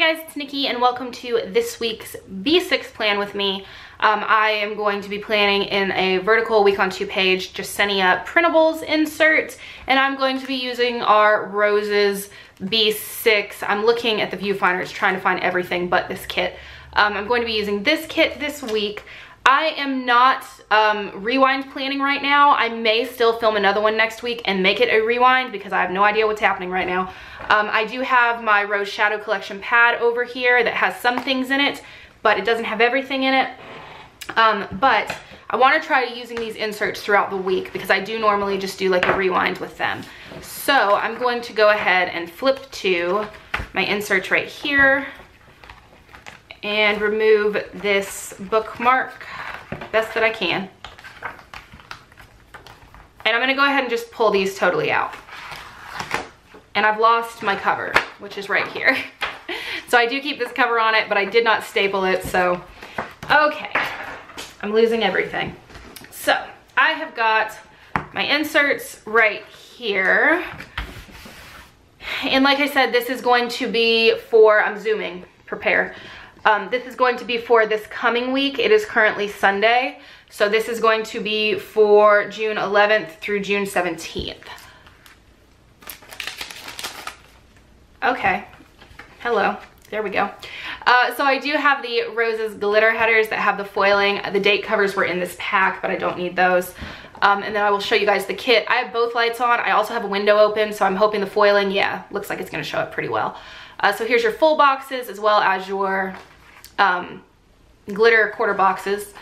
Hi guys, it's Nikki and welcome to this week's B6 plan with me. I am going to be planning in a vertical week on 2 page, just sending up printables inserts, and I'm going to be using our Roses B6. I'm looking at the viewfinders trying to find everything but this kit. I'm going to be using this kit this week. I am not rewind planning right now. I may still film another one next week and make it a rewind because I have no idea what's happening right now. I do have my Rose Shadow Collection pad over here that has some things in it, but it doesn't have everything in it. But I want to try using these inserts throughout the week because I do normally just do like a rewind with them. So I'm going to go ahead and flip to my inserts right here and remove this bookmark best that I can. And I'm gonna go ahead and just pull these totally out. And I've lost my cover, which is right here. So I do keep this cover on it, but I did not staple it, so okay. I'm losing everything. So I have got my inserts right here. And like I said, this is going to be for, I'm zooming, prepare. This is going to be for this coming week. It is currently Sunday. So this is going to be for June 11th through June 17th. Okay, hello, there we go. So I do have the Roses glitter headers that have the foiling. The date covers were in this pack, but I don't need those. And then I will show you guys the kit. I have both lights on. I also have a window open, so I'm hoping the foiling, yeah, looks like it's gonna show up pretty well. So here's your full boxes as well as your glitter quarter boxes.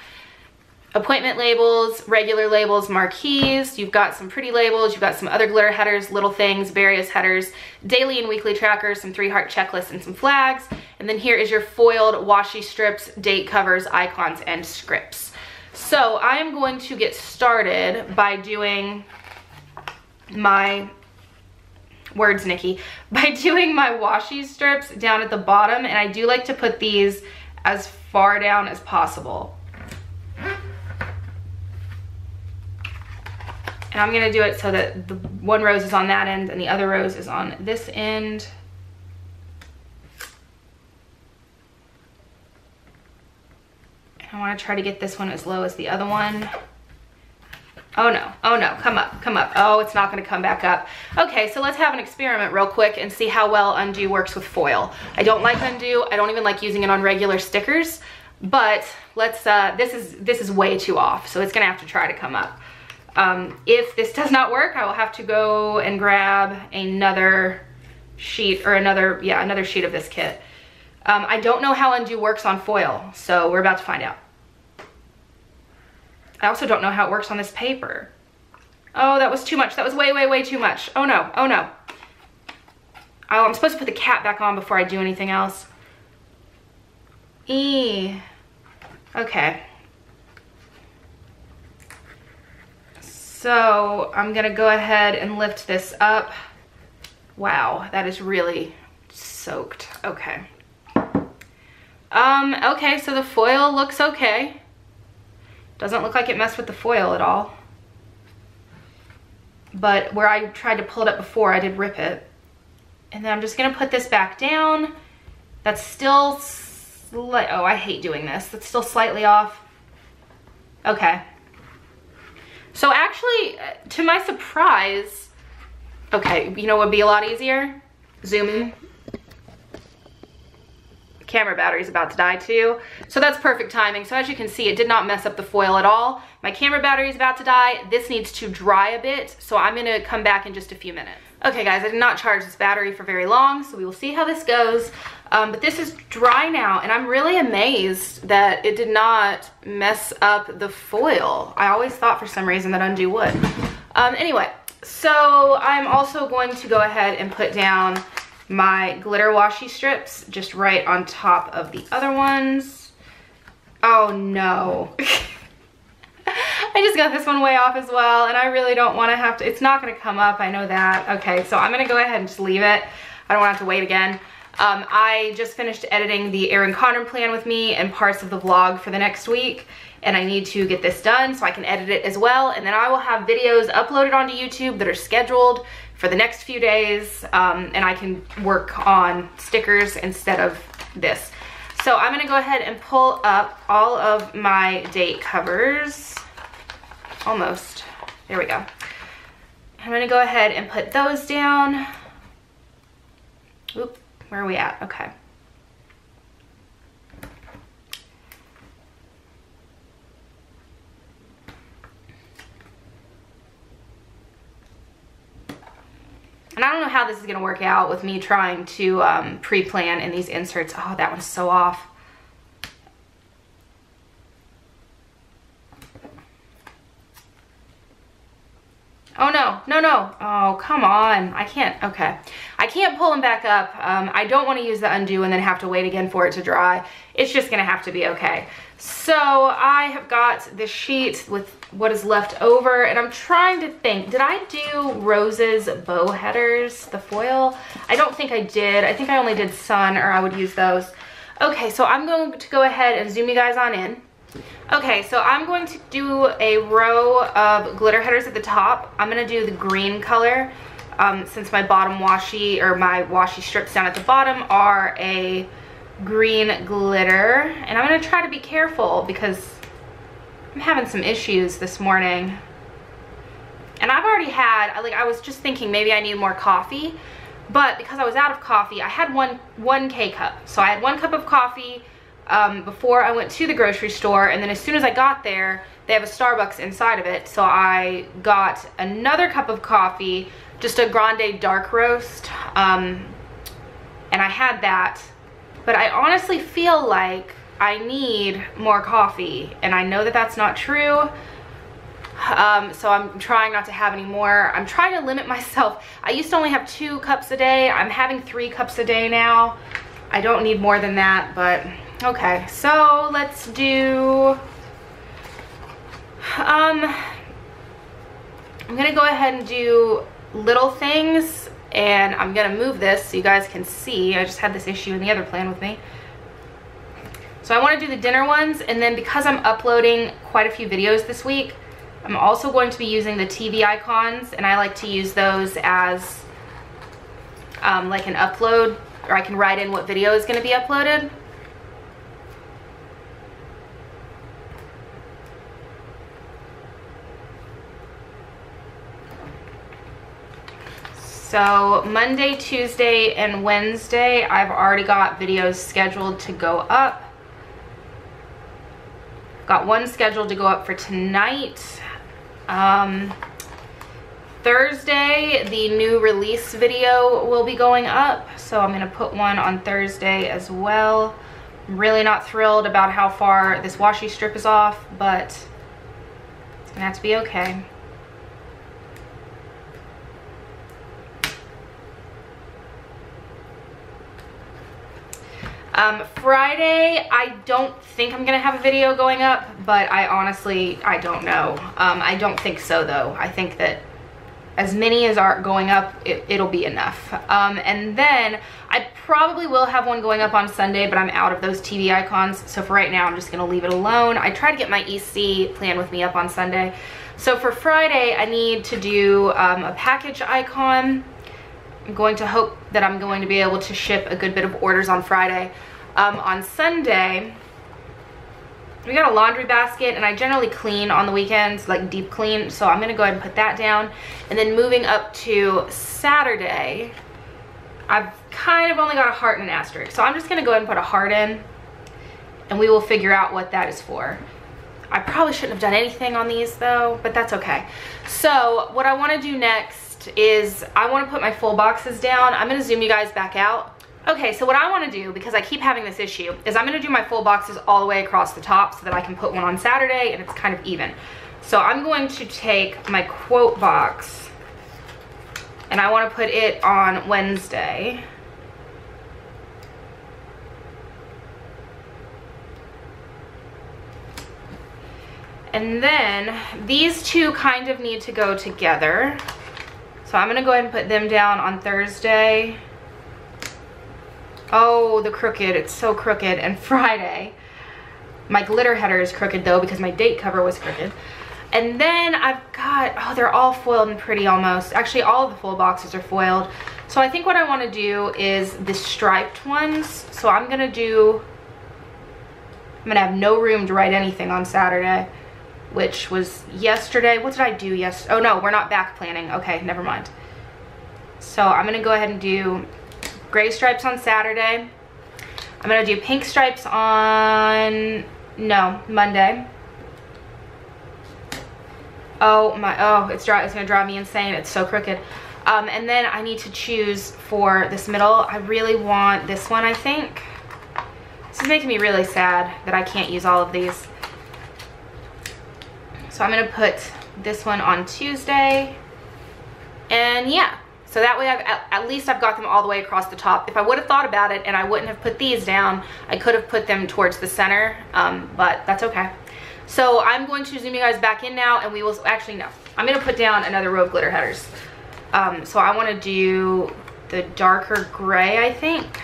Appointment labels, regular labels, marquees. You've got some pretty labels. You've got some other glitter headers, little things, various headers, daily and weekly trackers, some 3-heart checklists, and some flags. And then here is your foiled washi strips, date covers, icons, and scripts. So I am going to get started by doing my words, Nikki, by doing my washi strips down at the bottom, and I do like to put these as far down as possible. And I'm gonna do it so that the one rose is on that end and the other rose is on this end. And I wanna try to get this one as low as the other one. Oh no, come up, come up. Oh, it's not gonna come back up. Okay, so let's have an experiment real quick and see how well undo works with foil. I don't like undo, I don't even like using it on regular stickers, but let's, this is way too off, so it's gonna have to try to come up. If this does not work, I will have to go and grab another sheet, or another sheet of this kit. I don't know how undo works on foil, so we're about to find out. I also don't know how it works on this paper. Oh, that was too much. That was way, way, way too much. Oh no, oh no. Oh, I'm supposed to put the cap back on before I do anything else. Okay. So I'm gonna go ahead and lift this up. Wow, that is really soaked. Okay. Okay, so the foil looks okay. Doesn't look like it messed with the foil at all. But where I tried to pull it up before, I did rip it. And then I'm just gonna put this back down. That's still oh, I hate doing this. That's still slightly off. Okay. So actually, to my surprise, okay, you know what would be a lot easier? Zoom in. Camera battery's about to die too, so that's perfect timing. So as you can see, it did not mess up the foil at all. My camera battery is about to die. This needs to dry a bit, so I'm gonna come back in just a few minutes. Okay guys, I did not charge this battery for very long, so we will see how this goes. But this is dry now, and I'm really amazed that it did not mess up the foil. I always thought for some reason that undo would. Anyway, so I'm also going to go ahead and put down my glitter washi strips just right on top of the other ones. Oh no. I just got this one way off as well, and I really don't want to have to, it's not going to come up, I know that. Okay, so I'm going to go ahead and just leave it. I don't want to have to wait again. I just finished editing the Erin Condren plan with me and parts of the vlog for the next week, and I need to get this done so I can edit it as well, and then I will have videos uploaded onto YouTube that are scheduled for the next few days, and I can work on stickers instead of this. So I'm gonna go ahead and pull up all of my date covers. Almost. There we go. I'm gonna go ahead and put those down. Oop, where are we at? Okay. And I don't know how this is gonna work out with me trying to pre-plan in these inserts. Oh, that one's so off. Oh no, no, no. Oh, come on. I can't, okay. I can't pull them back up. I don't want to use the undo and then have to wait again for it to dry. It's just gonna have to be okay. So I have got the sheet with what is left over, and I'm trying to think, did I do Rose's bow headers, the foil? I don't think I did. I think I only did Sun, or I would use those. Okay, so I'm going to go ahead and zoom you guys on in. Okay, so I'm going to do a row of glitter headers at the top. I'm gonna do the green color, since my bottom washi, or my washi strips down at the bottom are a green glitter. And I'm gonna try to be careful because I'm having some issues this morning. And I've already had, like, I was just thinking maybe I need more coffee, but because I was out of coffee, I had one K-cup. So I had 1 cup of coffee before I went to the grocery store, and then as soon as I got there, they have a Starbucks inside of it, so I got another cup of coffee, just a grande dark roast, and I had that, but I honestly feel like I need more coffee, and I know that that's not true. So I'm trying not to have any more. I'm trying to limit myself. I used to only have 2 cups a day. I'm having 3 cups a day now. I don't need more than that, but okay, so let's do, I'm gonna go ahead and do little things, and I'm gonna move this so you guys can see. I just had this issue in the other plan with me. So I wanna do the dinner ones, and then because I'm uploading quite a few videos this week, I'm also going to be using the TV icons, and I like to use those as like an upload, or I can write in what video is gonna be uploaded. So Monday, Tuesday, and Wednesday, I've already got videos scheduled to go up. Got one scheduled to go up for tonight. Thursday, the new release video will be going up, so I'm gonna put one on Thursday as well. I'm really not thrilled about how far this washi strip is off, but it's gonna have to be okay. Friday, I don't think I'm gonna have a video going up, but I honestly don't know. I don't think so though. I think that as many as are going up, it'll be enough. And then I probably will have one going up on Sunday, but I'm out of those TV icons, so for right now I'm just gonna leave it alone. I try to get my EC plan with me up on Sunday. So for Friday, I need to do a package icon. I'm going to hope that I'm going to be able to ship a good bit of orders on Friday. On Sunday, we got a laundry basket, and I generally clean on the weekends, like deep clean, so I'm gonna go ahead and put that down. And then moving up to Saturday, I've kind of only got a heart and an asterisk, so I'm just gonna go ahead and put a heart in, and we will figure out what that is for. I probably shouldn't have done anything on these though, but that's okay. So what I wanna do next is I wanna put my full boxes down. I'm gonna zoom you guys back out. Okay, so what I want to do, because I keep having this issue, is I'm going to do my full boxes all the way across the top so that I can put one on Saturday and it's kind of even. So I'm going to take my quote box and I want to put it on Wednesday. And then these two kind of need to go together. So I'm going to go ahead and put them down on Thursday. Oh, the crooked, it's so crooked. And Friday, my glitter header is crooked though because my date cover was crooked. And then I've got, oh, they're all foiled and pretty almost. Actually, all of the full boxes are foiled. So I think what I want to do is the striped ones. So I'm going to have no room to write anything on Saturday, which was yesterday. What did I do yesterday? Oh no, we're not back planning. Okay, never mind. So I'm going to go ahead and do gray stripes on Saturday. I'm going to do pink stripes on, no, Monday. Oh my, oh, it's gonna drive me insane. It's so crooked. And then I need to choose for this middle. I really want this one, I think. This is making me really sad that I can't use all of these. So I'm gonna put this one on Tuesday. And yeah, so that way at least I've got them all the way across the top. If I would have thought about it and I wouldn't have put these down, I could have put them towards the center, but that's okay. So I'm going to zoom you guys back in now, and we will, actually no, I'm going to put down another row of glitter headers. So I want to do the darker gray, I think.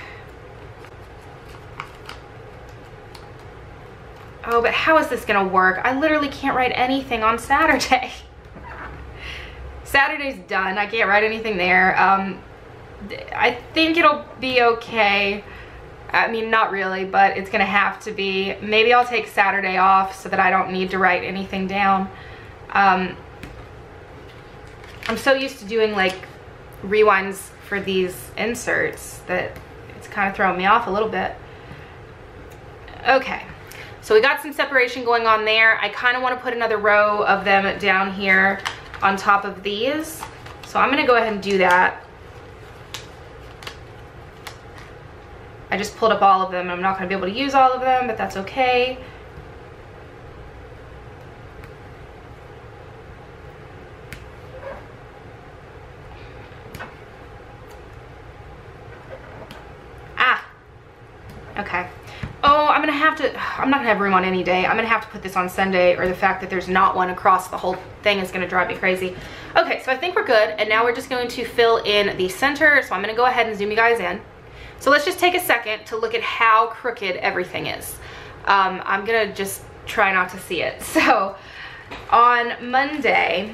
Oh, but how is this going to work? I literally can't write anything on Saturday. Saturday's done. I can't write anything there. I think it'll be okay. I mean, not really, but it's gonna have to be. Maybe I'll take Saturday off so that I don't need to write anything down. I'm so used to doing like rewinds for these inserts that it's kind of throwing me off a little bit. Okay, so we got some separation going on there. I kind of want to put another row of them down here on top of these. So I'm gonna go ahead and do that. I just pulled up all of them. I'm not going to be able to use all of them, but that's okay. Ah, okay. Oh, I'm not going to have room on any day. I'm going to have to put this on Sunday, or the fact that there's not one across the whole thing is going to drive me crazy. Okay, so I think we're good, and now we're just going to fill in the center. So I'm going to go ahead and zoom you guys in. So let's just take a second to look at how crooked everything is. I'm gonna just try not to see it. So on Monday,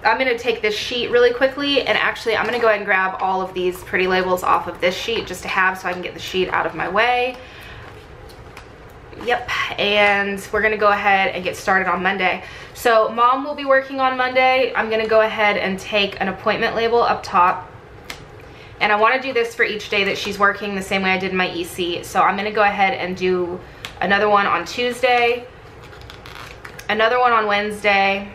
I'm gonna take this sheet really quickly, and actually I'm gonna go ahead and grab all of these pretty labels off of this sheet just to have, so I can get the sheet out of my way. Yep, and we're gonna go ahead and get started on Monday. So Mom will be working on Monday. I'm gonna go ahead and take an appointment label up top. And I want to do this for each day that she's working the same way I did my EC. So I'm going to go ahead and do another one on Tuesday, another one on Wednesday.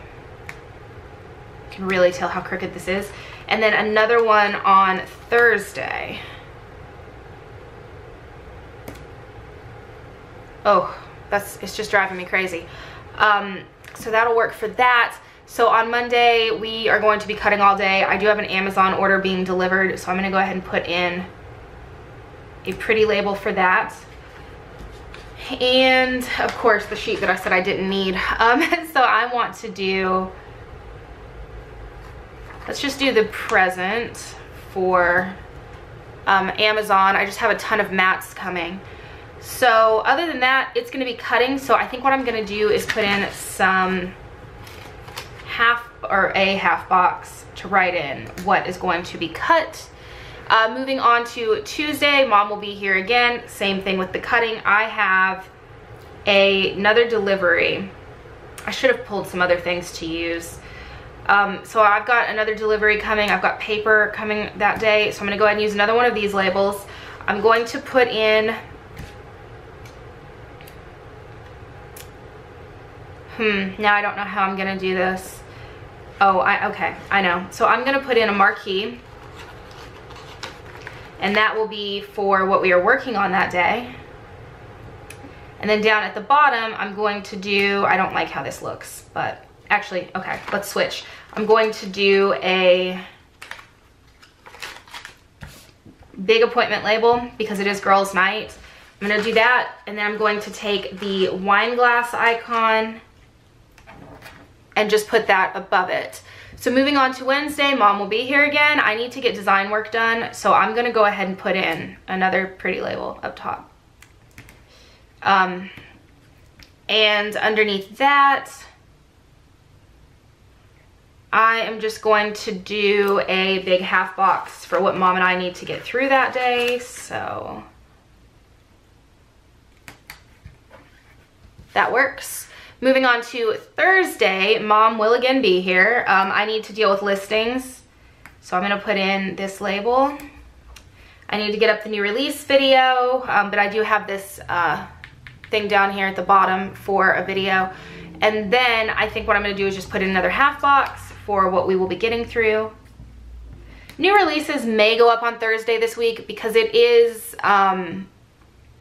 You can really tell how crooked this is. And then another one on Thursday. Oh, it's just driving me crazy. So that'll work for that. So on Monday, we are going to be cutting all day. I do have an Amazon order being delivered, so I'm gonna go ahead and put in a pretty label for that. And of course, the sheet that I said I didn't need. So I want to do, let's just do the present for Amazon. I just have a ton of mats coming. So other than that, it's gonna be cutting. So I think what I'm gonna do is put in some a half box to write in what is going to be cut. Moving on to Tuesday, Mom will be here again. Same thing with the cutting. I have another delivery. I should have pulled some other things to use. So I've got another delivery coming. I've got paper coming that day. So I'm gonna go ahead and use another one of these labels. I'm going to put in, now I don't know how I'm gonna do this. Oh, okay, I know. So I'm gonna put in a marquee, and that will be for what we are working on that day. And then down at the bottom, I'm going to do, I don't like how this looks, but actually, okay, let's switch. I'm going to do a big appointment label because it is girls' night. I'm gonna do that, and then I'm going to take the wine glass icon and just put that above it. So moving on to Wednesday, Mom will be here again. I need to get design work done, so I'm gonna go ahead and put in another pretty label up top. And underneath that, I am just going to do a big half box for what Mom and I need to get through that day, so that works. Moving on to Thursday, Mom will again be here. I need to deal with listings, so I'm gonna put in this label. I need to get up the new release video, but I do have this thing down here at the bottom for a video. And then I think what I'm gonna do is just put in another half box for what we will be getting through. New releases may go up on Thursday this week because it is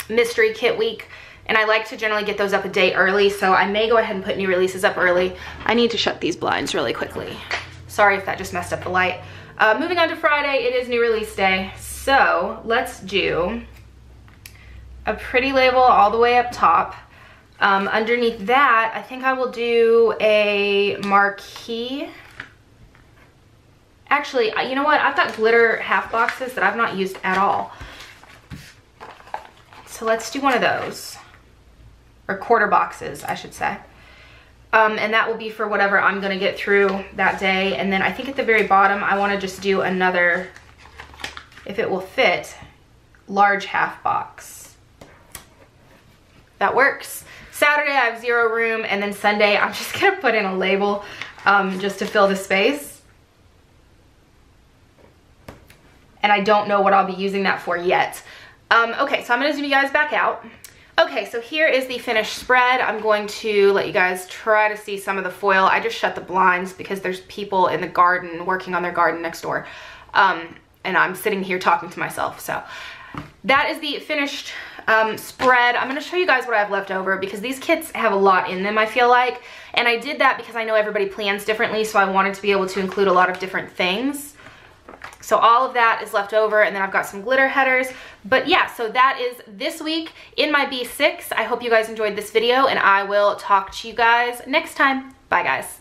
mystery kit week, and I like to generally get those up a day early, so I may go ahead and put new releases up early. I need to shut these blinds really quickly. Sorry if that just messed up the light. Moving on to Friday, it is new release day. So let's do a pretty label all the way up top. Underneath that, I think I will do a marquee. Actually, you know what? I've got glitter half boxes that I've not used at all. So let's do one of those. Or quarter boxes, I should say. And that will be for whatever I'm gonna get through that day. And then I think at the very bottom, I wanna just do another, if it will fit, large half box. That works. Saturday, I have 0 room, and then Sunday, I'm just gonna put in a label just to fill the space. And I don't know what I'll be using that for yet. Okay, so I'm gonna zoom you guys back out. Okay, so here is the finished spread. I'm going to let you guys try to see some of the foil. I just shut the blinds because there's people in the garden working on their garden next door. And I'm sitting here talking to myself, so. That is the finished spread. I'm gonna show you guys what I have left over because these kits have a lot in them, I feel like. And I did that because I know everybody plans differently, so I wanted to be able to include a lot of different things. So all of that is left over, and then I've got some glitter headers. But yeah, so that is this week in my B6. I hope you guys enjoyed this video, and I will talk to you guys next time. Bye, guys.